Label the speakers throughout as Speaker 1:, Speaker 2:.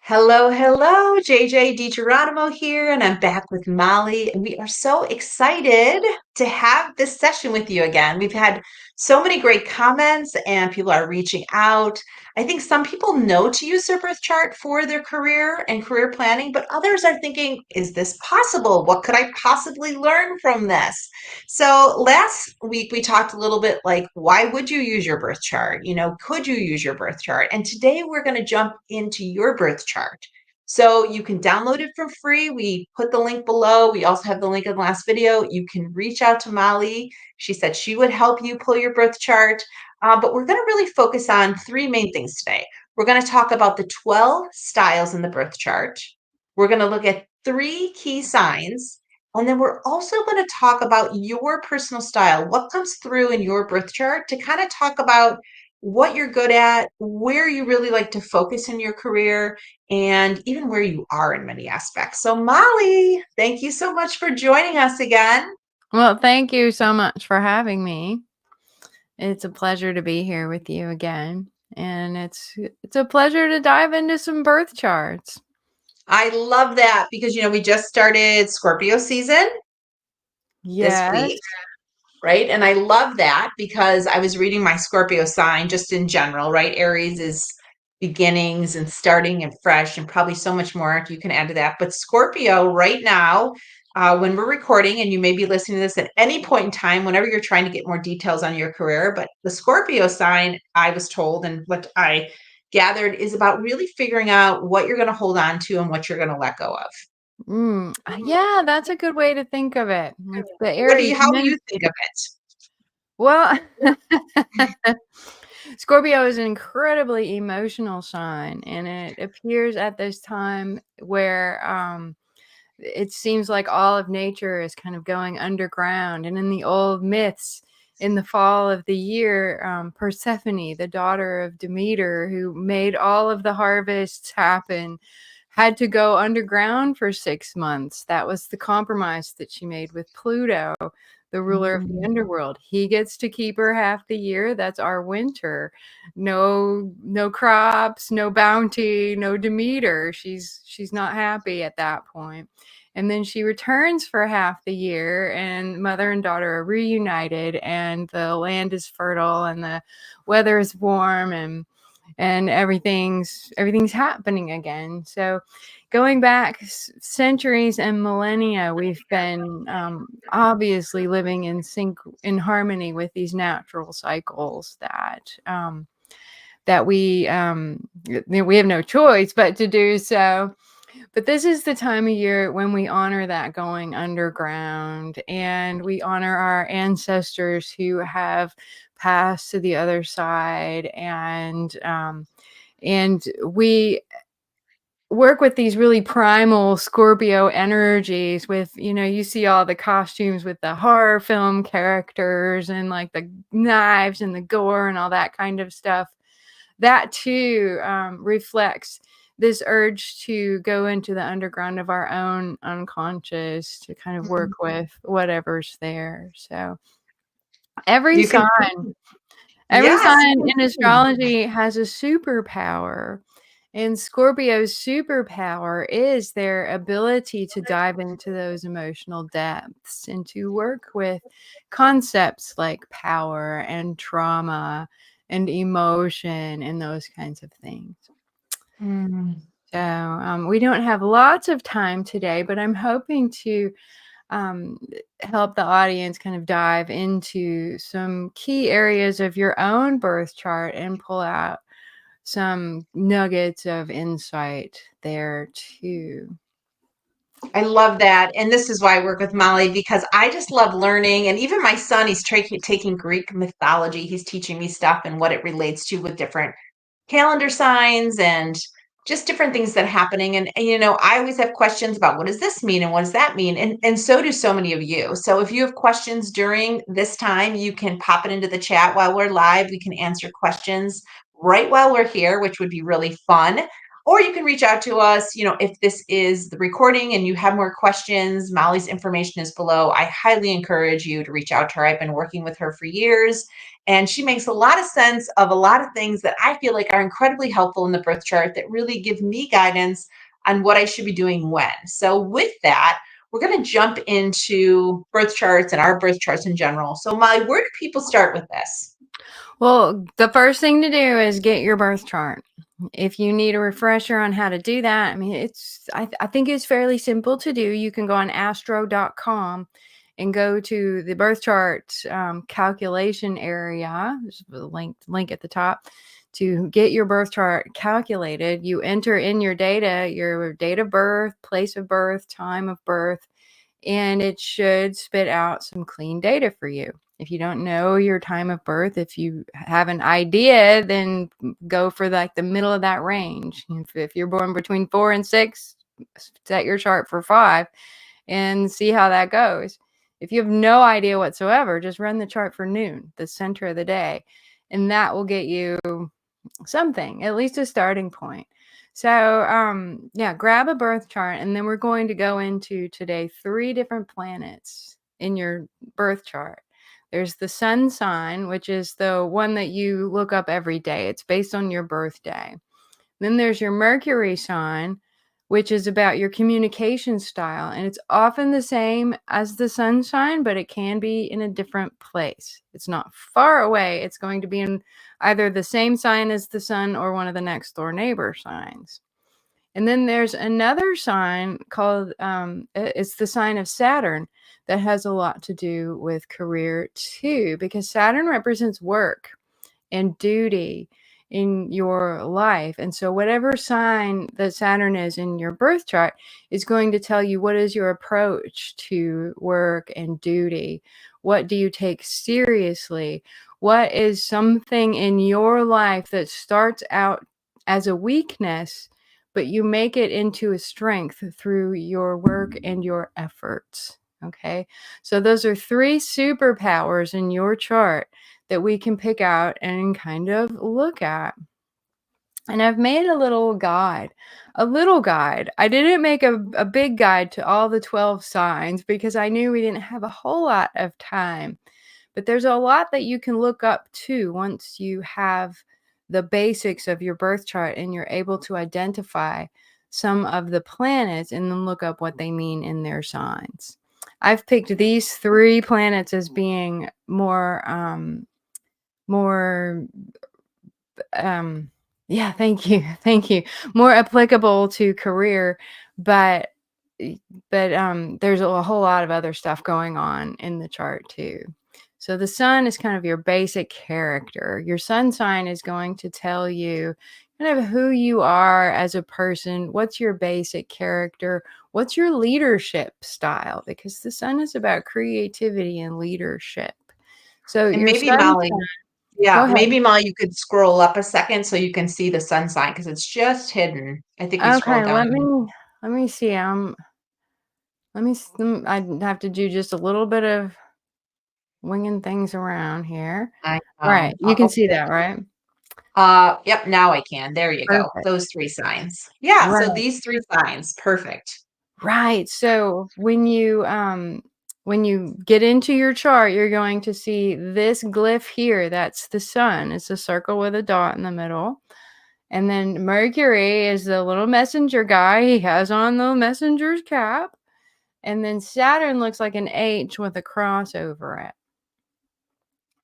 Speaker 1: Hello, hello, JJ DiGeronimo here, and I'm back with Molly, and we are so excited to have this session with you again. We've had so many great comments, and people are reaching out. I think some people know to use their birth chart for their career and career planning, but others are thinking, is this possible? What could I possibly learn from this? So last week we talked a little bit like, why would you use your birth chart? Could you use your birth chart? And today we're going to jump into your birth chart. So you can download it for free. We put the link below. We also have the link in the last video. You can reach out to Molly. She said she would help you pull your birth chart. But we're going to really focus on three main things today. We're going to talk about the 12 styles in the birth chart. We're going to look at three key signs. And then we're also going to talk about your personal style, what comes through in your birth chart to kind of talk about what you're good at, where you really like to focus in your career, and even where you are in many aspects. So, Molly, thank you so much for joining us again.
Speaker 2: Well, thank you so much for having me. It's a pleasure to be here with you again. And it's a pleasure to dive into some birth charts.
Speaker 1: I love that because, we just started Scorpio season this
Speaker 2: Yes.
Speaker 1: week. Right. And I love that because I was reading my Scorpio sign just in general, right? Aries is beginnings and starting and fresh and probably so much more you can add to that. But Scorpio right now, when we're recording, and you may be listening to this at any point in time, whenever you're trying to get more details on your career, but the Scorpio sign, I was told, and what I gathered is about really figuring out what you're going to hold on to and what you're going to let go of.
Speaker 2: Yeah, that's a good way to think of it. It's the Aries.
Speaker 1: How do you think of it?
Speaker 2: Well, Scorpio is an incredibly emotional sign, and it appears at this time where it seems like all of nature is kind of going underground. And in the old myths, in the fall of the year, Persephone, the daughter of Demeter, who made all of the harvests happen, had to go underground for 6 months. That was the compromise that she made with Pluto, the ruler of the underworld. He gets to keep her half the year. That's our winter. No crops, no bounty, no Demeter. She's not happy at that point. And then she returns for half the year, and mother and daughter are reunited, and the land is fertile and the weather is warm, and everything's happening again. So going back centuries and millennia, we've been obviously living in sync, in harmony with these natural cycles that we have no choice but to do so. But this is the time of year when we honor that going underground, and we honor our ancestors who have passed to the other side, and we work with these really primal Scorpio energies with, you see all the costumes with the horror film characters and like the knives and the gore and all that kind of stuff. That too reflects this urge to go into the underground of our own unconscious to kind of work with whatever's there. So every
Speaker 1: You can,
Speaker 2: sign
Speaker 1: yes.
Speaker 2: in astrology has a superpower. And Scorpio's superpower is their ability to dive into those emotional depths and to work with concepts like power and trauma and emotion and those kinds of things. So we don't have lots of time today, but I'm hoping to help the audience kind of dive into some key areas of your own birth chart and pull out some nuggets of insight there too.
Speaker 1: I love that. And this is why I work with Molly because I just love learning. And even my son, he's taking Greek mythology. He's teaching me stuff and what it relates to with different calendar signs and just different things that are happening. And I always have questions about what does this mean and what does that mean? And so do so many of you. So if you have questions during this time, you can pop it into the chat while we're live. We can answer questions right while we're here, which would be really fun. Or you can reach out to us, if this is the recording and you have more questions. Molly's information is below. I highly encourage you to reach out to her. I've been working with her for years, and she makes a lot of sense of a lot of things that I feel like are incredibly helpful in the birth chart that really give me guidance on what I should be doing when. So with that, we're going to jump into birth charts and our birth charts in general. So Molly, where do people start with this?
Speaker 2: Well, the first thing to do is get your birth chart. If you need a refresher on how to do that, I mean, I think it's fairly simple to do. You can go on astro.com and go to the birth chart calculation area. There's a link at the top to get your birth chart calculated. You enter in your data, your date of birth, place of birth, time of birth, and it should spit out some clean data for you. If you don't know your time of birth, if you have an idea, then go for like the middle of that range. If you're born between 4 and 6, set your chart for 5 and see how that goes. If you have no idea whatsoever, just run the chart for noon, the center of the day, and that will get you something, at least a starting point. So, yeah, grab a birth chart, and then we're going to go into today 3 different planets in your birth chart. There's the sun sign, which is the one that you look up every day. It's based on your birthday. Then there's your Mercury sign, which is about your communication style. And it's often the same as the sun sign, but it can be in a different place. It's not far away. It's going to be in either the same sign as the sun or one of the next door neighbor signs. And then there's another sign called, it's the sign of Saturn that has a lot to do with career too, because Saturn represents work and duty in your life. And so whatever sign that Saturn is in your birth chart is going to tell you what is your approach to work and duty. What do you take seriously? What is something in your life that starts out as a weakness, but you make it into a strength through your work and your efforts? Okay. So those are 3 superpowers in your chart that we can pick out and kind of look at. And I've made a little guide. I didn't make a big guide to all the 12 signs because I knew we didn't have a whole lot of time. But there's a lot that you can look up too once you have the basics of your birth chart and you're able to identify some of the planets and then look up what they mean in their signs. I've picked these 3 planets as being more more yeah, thank you. Thank you. More applicable to career, but there's a whole lot of other stuff going on in the chart too. So the sun is kind of your basic character. Your sun sign is going to tell you kind of who you are as a person, what's your basic character, what's your leadership style, because the sun is about creativity and leadership. So
Speaker 1: And
Speaker 2: your
Speaker 1: maybe
Speaker 2: sun
Speaker 1: Molly,
Speaker 2: sign, go
Speaker 1: yeah,
Speaker 2: ahead.
Speaker 1: maybe Molly, you could scroll up a second so you can see the sun sign because it's just hidden. I think you scrolled
Speaker 2: Okay,
Speaker 1: down.
Speaker 2: let me see. I'd have to do just a little bit of winging things around here.
Speaker 1: I
Speaker 2: Right,
Speaker 1: know.
Speaker 2: you can see
Speaker 1: Okay.
Speaker 2: that, right?
Speaker 1: Yep, now I can. There you go.
Speaker 2: Perfect.
Speaker 1: Those 3 signs. Yeah, so
Speaker 2: Right.
Speaker 1: these 3 signs. Perfect.
Speaker 2: Right. So when you get into your chart, you're going to see this glyph here. That's the sun. It's a circle with a dot in the middle. And then Mercury is the little messenger guy. He has on the messenger's cap. And then Saturn looks like an H with a cross over it.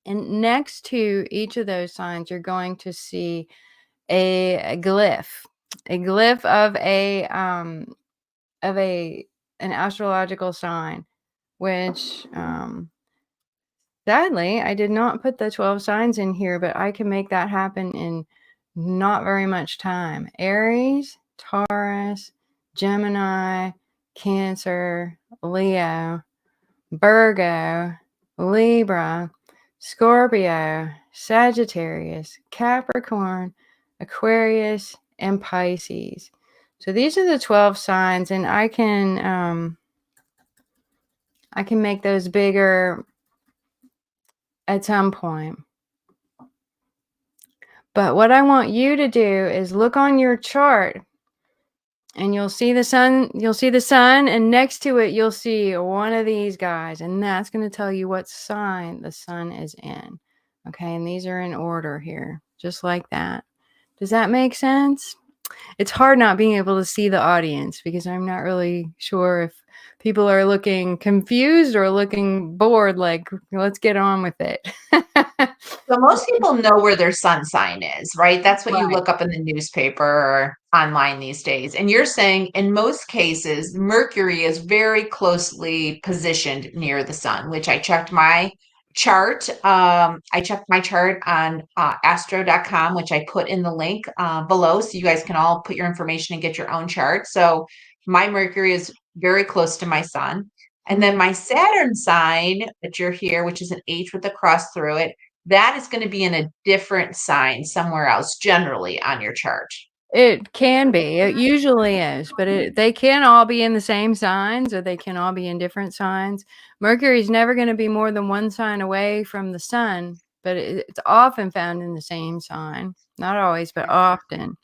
Speaker 2: And next to each of those signs, you're going to see a glyph of an astrological sign, which sadly I did not put the 12 signs in here, but I can make that happen in not very much time. Aries, Taurus, Gemini, Cancer, Leo, Virgo, Libra, Scorpio, Sagittarius, Capricorn, Aquarius, and Pisces. So these are the 12 signs, and I can make those bigger at some point. But what I want you to do is look on your chart And you'll see the sun, and next to it you'll see one of these guys, and that's going to tell you what sign the sun is in. Okay, and these are in order here, just like that. Does that make sense? It's hard not being able to see the audience because I'm not really sure if people are looking confused or looking bored, like, let's get on with it.
Speaker 1: So most people know where their sun sign is, right? That's what you
Speaker 2: Right.
Speaker 1: look up in the newspaper or online these days. And you're saying in most cases, Mercury is very closely positioned near the sun, which I checked my chart. I checked my chart on astro.com, which I put in the link below. So you guys can all put your information and get your own chart. So my Mercury is very close to my sun. And then
Speaker 2: Mhm.
Speaker 1: my Saturn sign that you're here, which is an H with a cross through it, that is going to be in a different sign somewhere else, generally on your chart.
Speaker 2: It can be. It usually is, but they can all be in the same signs or they can all be in different signs. Mercury is never going to be more than one sign away from the sun, but it's often found in the same sign. Not always, but often.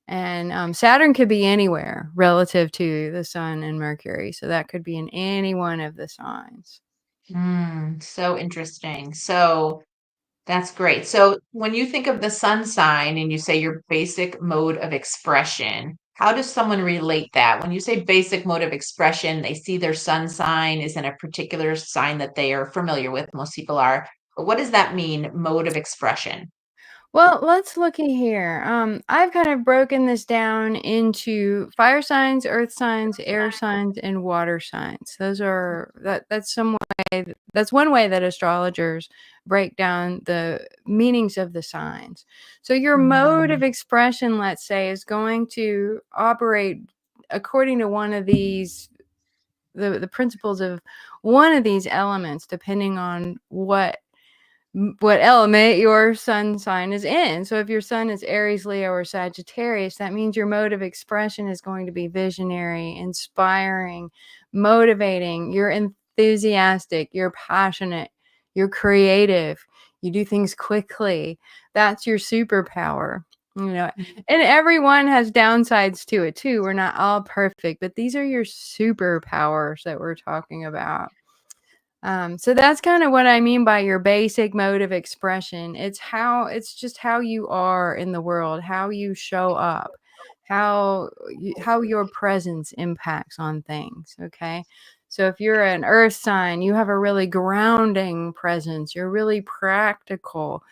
Speaker 2: And Saturn could be anywhere relative to the sun and Mercury. So that could be in any one of the signs.
Speaker 1: So interesting. So that's great. So when you think of the sun sign and you say your basic mode of expression, how does someone relate that? When you say basic mode of expression, they see their sun sign is in a particular sign that they are familiar with. Most people are. But what does that mean, mode of expression?
Speaker 2: Well, let's look at here. I've kind of broken this down into fire signs, earth signs, air signs, and water signs. That's some way that's one way that astrologers break down the meanings of the signs. So your mode
Speaker 1: Mm,
Speaker 2: of expression, let's say, is going to operate according to one of these the principles of one of these elements, depending on what element your sun sign is in. So if your sun is Aries, Leo, or Sagittarius, that means your mode of expression is going to be visionary, inspiring, motivating. You're enthusiastic, you're passionate, you're creative, you do things quickly. That's your superpower. You know, and everyone has downsides to it too. We're not all perfect, but these are your superpowers that we're talking about. So that's kind of what I mean by your basic mode of expression. It's just how you are in the world, how you show up, how your presence impacts on things. Okay. So if you're an earth sign, you have a really grounding presence. You're really practical.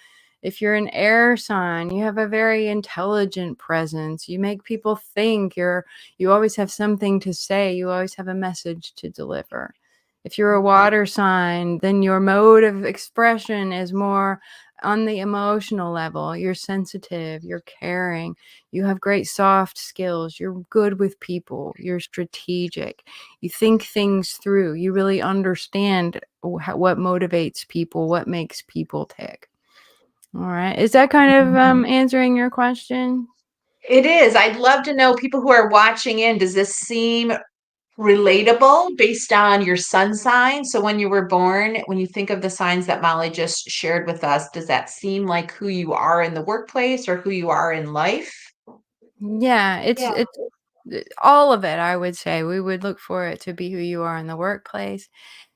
Speaker 2: If you're an air sign, you have a very intelligent presence. You make people think. You always have something to say. You always have a message to deliver. If you're a water sign, then your mode of expression is more on the emotional level. You're sensitive, you're caring, you have great soft skills, you're good with people, you're strategic, you think things through, you really understand what motivates people, what makes people tick. All right. Is that kind of answering your question?
Speaker 1: It is. I'd love to know people who are watching in. Does this seem relatable based on your sun sign? So when you were born, when you think of the signs that Molly just shared with us, does that seem like who you are in the workplace or who you are in life?
Speaker 2: Yeah, it's all of it, I would say. We would look for it to be who you are in the workplace.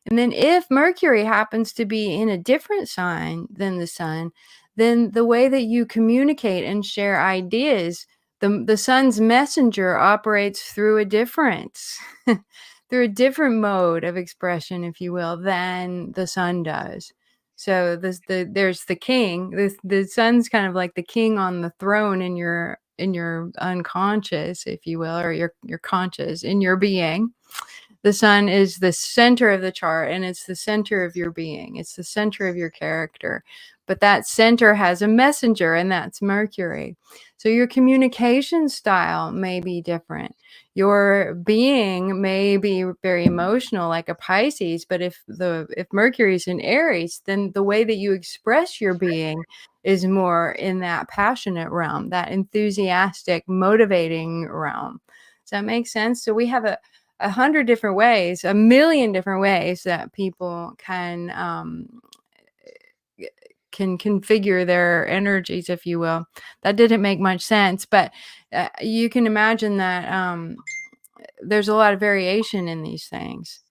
Speaker 2: And then if Mercury happens to be in a different sign than the sun, then the way that you communicate and share ideas, the sun's messenger operates through a difference, through a different mode of expression, if you will, than the sun does. So there's the king. The sun's kind of like the king on the throne in your unconscious, if you will, or your conscious in your being. The sun is the center of the chart and it's the center of your being. It's the center of your character. But that center has a messenger, and that's Mercury. So your communication style may be different. Your being may be very emotional like a Pisces, but if Mercury is in Aries, then the way that you express your being is more in that passionate realm, that enthusiastic, motivating realm. Does that make sense? So we have a hundred different ways, a million different ways that people can configure their energies, if you will. That didn't make much sense, but you can imagine that there's a lot of variation in these things.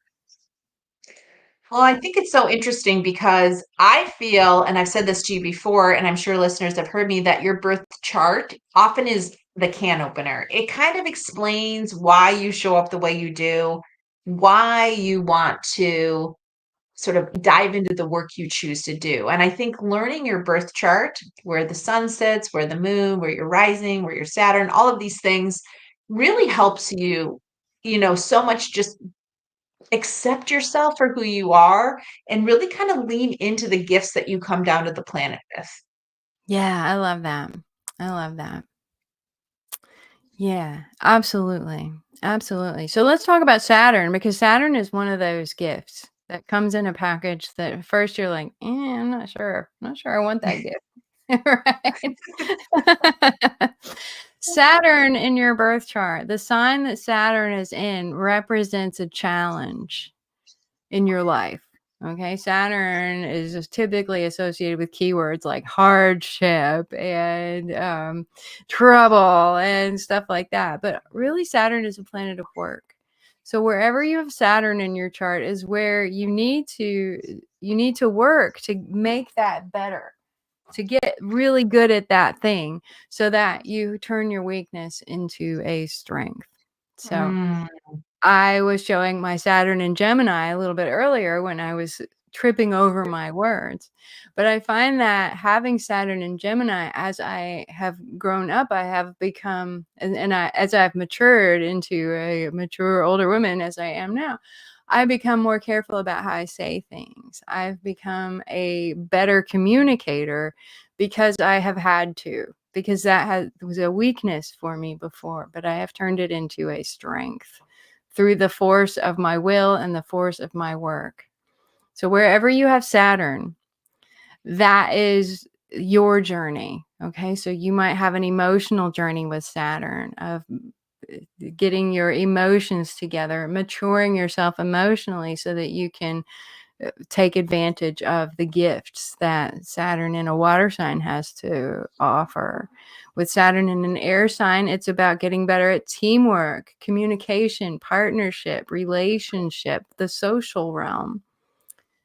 Speaker 1: Well, I think it's so interesting because I feel, and I've said this to you before, and I'm sure listeners have heard me, that your birth chart often is the can opener. It kind of explains why you show up the way you do, why you want to sort of dive into the work you choose to do. And I think learning your birth chart, where the sun sits, where the moon, where you're rising, where you're Saturn, all of these things really helps you, so much just accept yourself for who you are and really kind of lean into the gifts that you come down to the planet with.
Speaker 2: Yeah, I love that. I love that. Yeah, absolutely. Absolutely. So let's talk about Saturn, because Saturn is one of those gifts that comes in a package that at first you're like, I'm not sure. I'm not sure I want that gift. Right. Saturn in your birth chart, the sign that Saturn is in represents a challenge in your life. Okay, Saturn is typically associated with keywords like hardship and trouble and stuff like that. But really, Saturn is a planet of work. So wherever you have Saturn in your chart is where you need to work to make that better, to get really good at that thing, so that you turn your weakness into a strength. So
Speaker 1: Mm.
Speaker 2: I was showing my Saturn in Gemini a little bit earlier when I was tripping over my words. But I find that having Saturn in Gemini, as I have grown up, I have become, as I've matured into a mature older woman as I am now, I become more careful about how I say things. I've become a better communicator because I have had to, because was a weakness for me before, but I have turned it into a strength through the force of my will and the force of my work. So wherever you have Saturn, that is your journey. Okay. So you might have an emotional journey with Saturn of getting your emotions together, maturing yourself emotionally so that you can take advantage of the gifts that Saturn in a water sign has to offer. With Saturn in an air sign, it's about getting better at teamwork, communication, partnership, relationship, the social realm.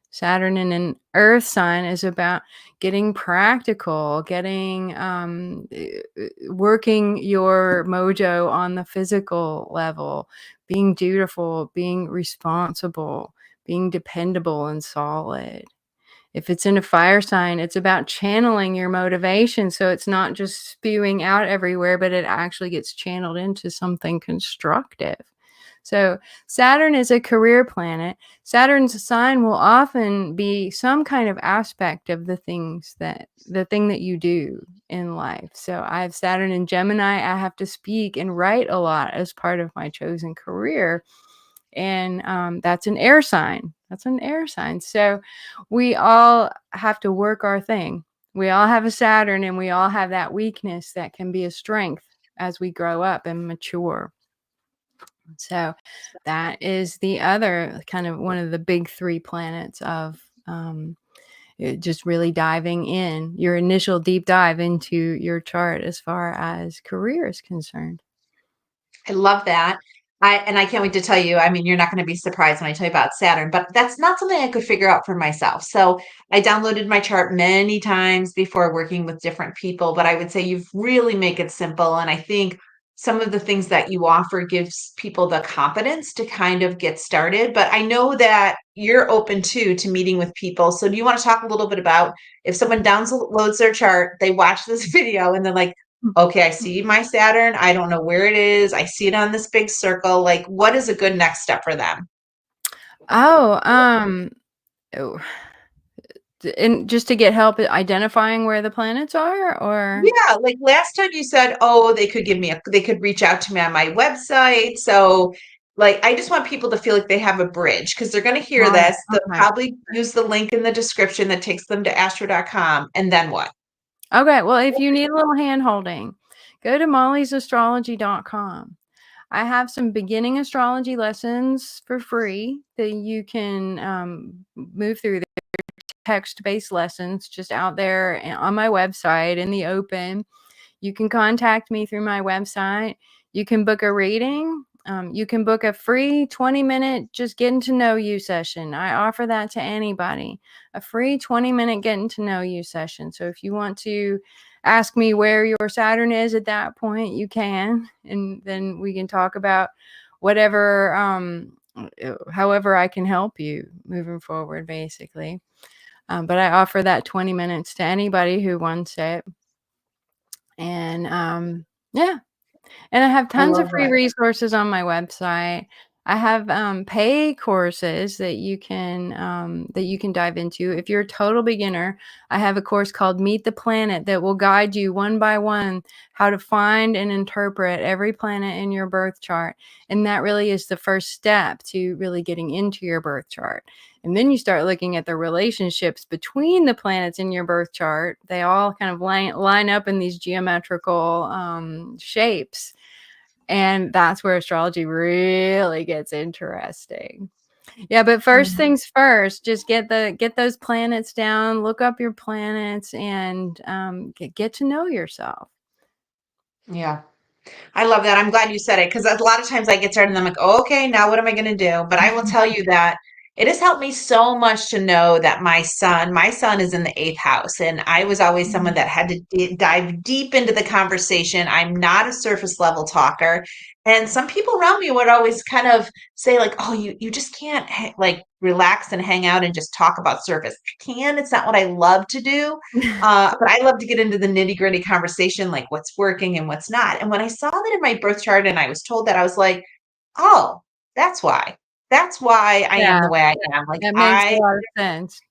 Speaker 2: Saturn in an earth sign is about getting practical, getting working your mojo on the physical level, being dutiful, being responsible, being dependable and solid. If it's in a fire sign, it's about channeling your motivation, so it's not just spewing out everywhere, but it actually gets channeled into something constructive. So Saturn is a career planet. Saturn's sign will often be some kind of aspect of the thing that you do in life. So I have Saturn in Gemini. I have to speak and write a lot as part of my chosen career. And that's an air sign. That's an air sign. So we all have to work our thing. We all have a Saturn, and we all have that weakness that can be a strength as we grow up and mature. So that is the other kind of one of the big three planets of just really diving in, your initial deep dive into your chart as far as career is concerned.
Speaker 1: I love that. I can't wait to tell you. I mean, you're not going to be surprised when I tell you about Saturn, but that's not something I could figure out for myself. So I downloaded my chart many times before working with different people, but I would say you've really make it simple. And I think some of the things that you offer gives people the confidence to kind of get started. But I know that you're open to meeting with people. So do you want to talk a little bit about if someone downloads their chart, they watch this video and they're like, okay, I see my Saturn. I don't know where it is. I see it on this big circle. Like, what is a good next step for them?
Speaker 2: Oh, oh, and just to get help at identifying where the planets are, or
Speaker 1: Yeah, like last time you said, oh, they could reach out to me on my website. So, like, I just want people to feel like they have a bridge because they're going to hear
Speaker 2: right?
Speaker 1: this. They'll
Speaker 2: Okay.
Speaker 1: probably use the link in the description that takes them to astro.com. And then what?
Speaker 2: Okay. Well, if you need a little hand holding, go to mollysastrology.com. I have some beginning astrology lessons for free that you can move through. text-based lessons just out there on my website in the open. You can contact me through my website. You can book a reading. You can book a free 20-minute just getting to know you session. I offer that to anybody, a free 20-minute getting to know you session. So if you want to ask me where your Saturn is at that point, you can, and then we can talk about whatever, however I can help you moving forward, basically. But I offer that 20 minutes to anybody who wants it. And yeah, and I have
Speaker 1: I
Speaker 2: tons of
Speaker 1: love
Speaker 2: free
Speaker 1: that.
Speaker 2: resources on my website. I have pay courses that you can dive into. If you're a total beginner, I have a course called Meet the Planet that will guide you one by one how to find and interpret every planet in your birth chart. And that really is the first step to really getting into your birth chart. And then you start looking at the relationships between the planets in your birth chart. They all kind of line up in these geometrical shapes. And that's where astrology really gets interesting. Yeah, but first
Speaker 1: Mhm.
Speaker 2: things first, just get those planets down, look up your planets, and get to know yourself.
Speaker 1: Yeah. I love that. I'm glad you said it because a lot of times I get started and I'm like, oh, okay, now what am I going to do? But I will tell you that it has helped me so much to know that my son is in the eighth house, and I was always someone that had to dive deep into the conversation. I'm not a surface level talker, and some people around me would always kind of say like, oh, you just can't like relax and hang out and just talk about surface. I can. It's not what I love to do. But I love to get into the nitty gritty conversation, like what's working and what's not. And when I saw that in my birth chart and I was told that, I was like, oh, that's why. That's why I am
Speaker 2: Yeah,
Speaker 1: the way I am. Like
Speaker 2: that makes a lot of sense.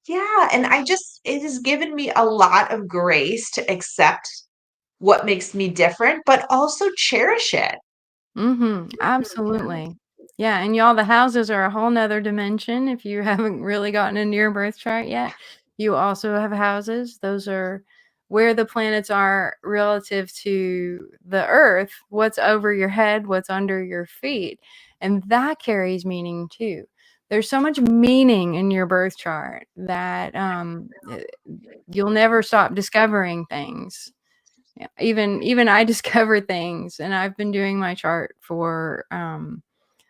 Speaker 1: yeah. And it has given me a lot of grace to accept what makes me different, but also cherish it.
Speaker 2: Absolutely. Yeah, and y'all, the houses are a whole nother dimension if you haven't really gotten into your birth chart yet. You also have houses. Those are where the planets are relative to the earth, what's over your head, what's under your feet. And that carries meaning too. There's so much meaning in your birth chart that you'll never stop discovering things. Yeah, even I discover things, and I've been doing my chart for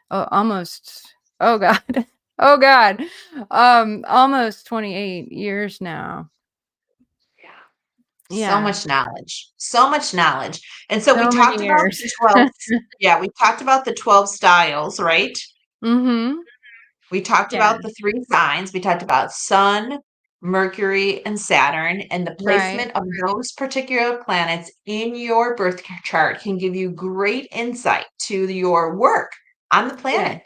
Speaker 2: almost, oh god, oh god, almost 28 years now.
Speaker 1: Yeah. So
Speaker 2: Yeah,
Speaker 1: much knowledge. So much knowledge. And so we
Speaker 2: so many
Speaker 1: talked about
Speaker 2: years.
Speaker 1: the 12, yeah, we talked about the 12 styles, right?
Speaker 2: Mm-hmm.
Speaker 1: We talked
Speaker 2: Yeah,
Speaker 1: about the three signs. We talked about Sun, Mercury, and Saturn, and the
Speaker 2: right.
Speaker 1: placement of those particular planets in your birth chart can give you great insight to your work on the
Speaker 2: Yeah,
Speaker 1: planet.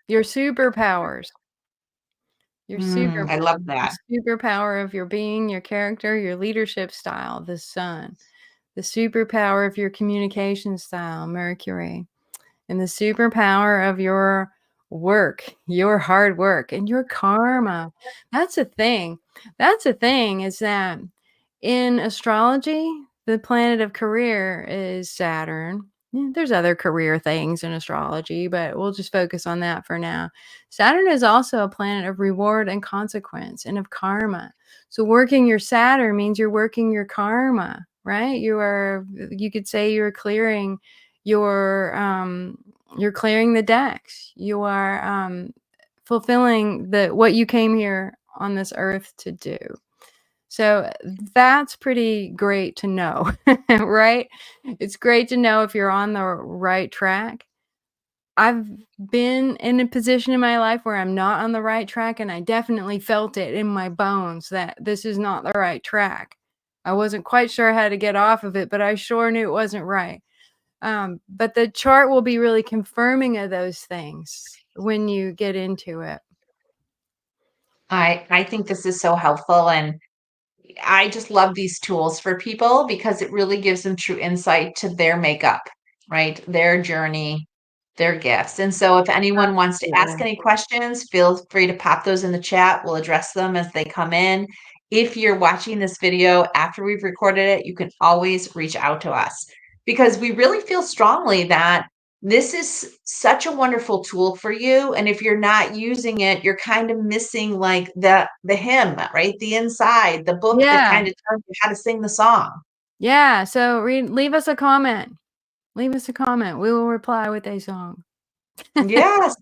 Speaker 2: your superpowers. Your
Speaker 1: I love
Speaker 2: the
Speaker 1: that.
Speaker 2: superpower of your being, your character, your leadership style, the sun. The superpower of your communication style, Mercury. And the superpower of your work, your hard work, and your karma. That's a thing. That's a thing is that in astrology, the planet of career is Saturn. Yeah, there's other career things in astrology, but we'll just focus on that for now. Saturn is also a planet of reward and consequence and of karma. So working your Saturn means you're working your karma, right? You could say your you're clearing the decks. You are fulfilling the what you came here on this earth to do. So that's pretty great to know, right? It's great to know if you're on the right track. I've been in a position in my life where I'm not on the right track, and I definitely felt it in my bones that this is not the right track. I wasn't quite sure how to get off of it, but I sure knew it wasn't right. But the chart will be really confirming of those things when you get into it.
Speaker 1: I think this is so helpful, and I just love these tools for people because it really gives them true insight to their makeup, right? Their journey, their gifts. And so if anyone wants to ask
Speaker 2: Absolutely.
Speaker 1: any questions, feel free to pop those in the chat. We'll address them as they come in. If you're watching this video after we've recorded it, you can always reach out to us because we really feel strongly that this is such a wonderful tool for you. And if you're not using it, you're kind of missing like the hymn, right? The inside, the book that
Speaker 2: Yeah.
Speaker 1: kind of tells you how to sing the song.
Speaker 2: Yeah, so leave us a comment. Leave us a comment. We will reply with a song.
Speaker 1: Yes,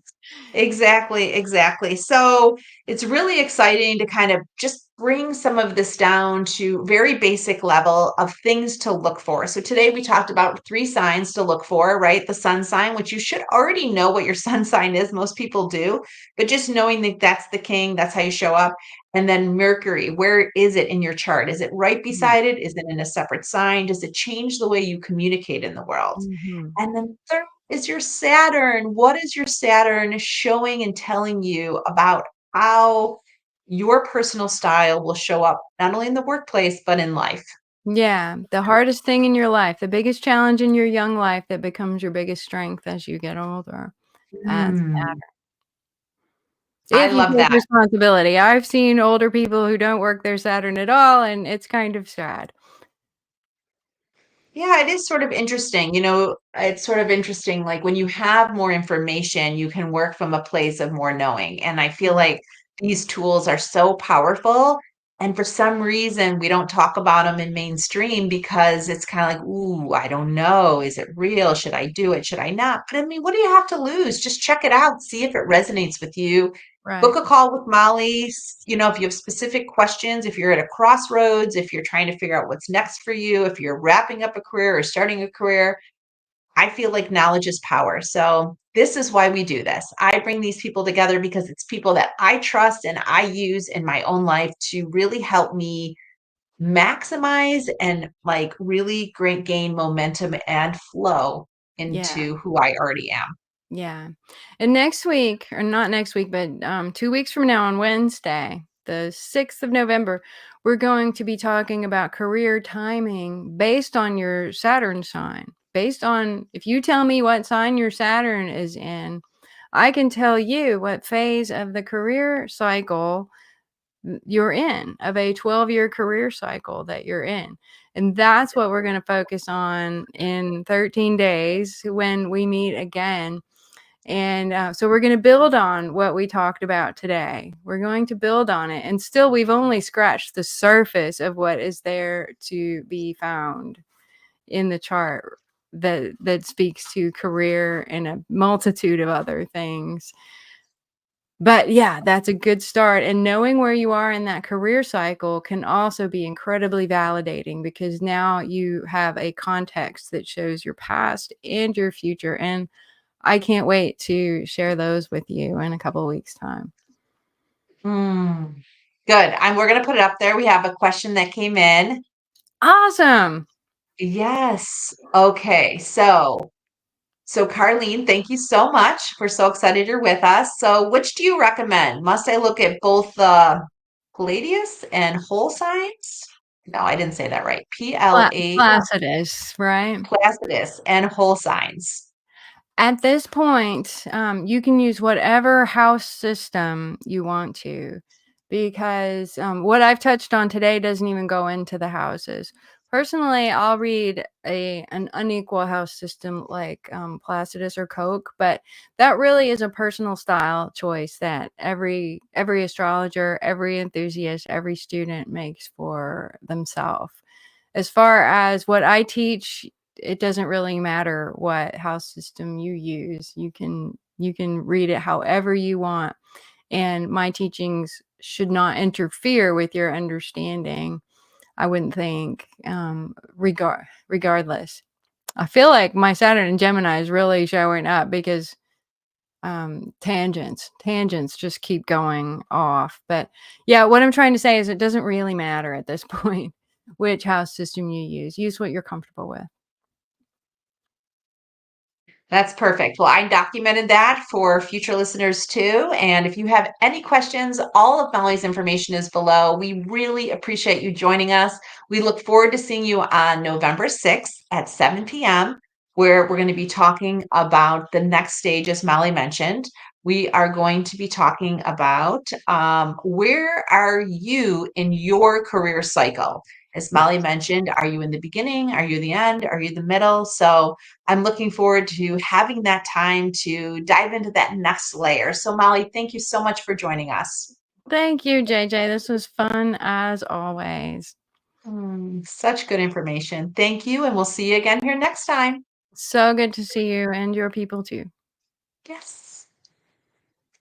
Speaker 1: exactly, exactly. So it's really exciting to kind of just bring some of this down to very basic level of things to look for. So today we talked about three signs to look for, right? The sun sign, which you should already know what your sun sign is. Most people do, but just knowing that that's the king, that's how you show up. And then Mercury, where is it in your chart? Is it right
Speaker 2: Mm.
Speaker 1: beside it? Is it in a separate sign? Does it change the way you communicate in the world?
Speaker 2: Mhm.
Speaker 1: And then third is your Saturn. What is your Saturn showing and telling you about how your personal style will show up not only in the workplace, but in life?
Speaker 2: Yeah, the hardest thing in your life, the biggest challenge in your young life that becomes your biggest strength as you get older. That's
Speaker 1: Mm, I
Speaker 2: if you
Speaker 1: love
Speaker 2: take
Speaker 1: that.
Speaker 2: responsibility. I've seen older people who don't work their Saturn at all, and it's kind of sad.
Speaker 1: Yeah, it is sort of interesting. It's sort of interesting. Like when you have more information, you can work from a place of more knowing. And I feel
Speaker 2: Yeah,
Speaker 1: like these tools are so powerful. And for some reason, we don't talk about them in mainstream because it's kind of like, ooh, I don't know. Is it real? Should I do it? Should I not? But I mean, what do you have to lose? Just check it out, see if it resonates with you. Book
Speaker 2: right.
Speaker 1: a call with Molly. If you have specific questions, if you're at a crossroads, if you're trying to figure out what's next for you, if you're wrapping up a career or starting a career, I feel like knowledge is power. So this is why we do this. I bring these people together because it's people that I trust and I use in my own life to really help me maximize and like really great gain momentum and flow
Speaker 2: Yeah.
Speaker 1: into who I already am.
Speaker 2: Yeah. And next week, or not next week, but 2 weeks from now on Wednesday, the 6th of November, we're going to be talking about career timing based on your Saturn sign. Based on if you tell me what sign your Saturn is in, I can tell you what phase of the career cycle you're in, of a 12-year career cycle that you're in. And that's what we're going to focus on in 13 days when we meet again. And so we're going to build on what we talked about today. We're going to build on it. And still, we've only scratched the surface of what is there to be found in the chart that speaks to career and a multitude of other things. But yeah, that's a good start. And knowing where you are in that career cycle can also be incredibly validating because now you have a context that shows your past and your future. And I can't wait to share those with you in a couple of weeks' time.
Speaker 1: Mm, good. We're going to put it up there. We have a question that came in.
Speaker 2: Awesome.
Speaker 1: Yes. Okay. So Carlene, thank you so much. We're so excited you're with us. So which do you recommend? Must I look at both the Palladius and whole signs? No, I didn't say that right. P-L-A
Speaker 2: Placidus, right?
Speaker 1: Placidus and whole signs.
Speaker 2: At this point, you can use whatever house system you want to because what I've touched on today doesn't even go into the houses. Personally, I'll read an unequal house system like Placidus or Coke, but that really is a personal style choice that every astrologer, every enthusiast, every student makes for themselves. As far as what I teach, it doesn't really matter what house system you use. You can read it however you want, and my teachings should not interfere with your understanding. I wouldn't think, regardless. I feel like my Saturn and Gemini is really showing up because tangents just keep going off. But yeah, what I'm trying to say is it doesn't really matter at this point which house system you use. Use what you're comfortable with.
Speaker 1: That's perfect. Well, I documented that for future listeners too. And if you have any questions, all of Molly's information is below. We really appreciate you joining us. We look forward to seeing you on November 6th at 7 p.m., where we're going to be talking about the next stage, as Molly mentioned. We are going to be talking about where are you in your career cycle? As Molly mentioned, are you in the beginning? Are you the end? Are you the middle? So I'm looking forward to having that time to dive into that next layer. So, Molly, thank you so much for joining us.
Speaker 2: Thank you, JJ. This was fun as always.
Speaker 1: Such good information. Thank you, and we'll see you again here next time.
Speaker 2: So good to see you and your people too.
Speaker 1: Yes.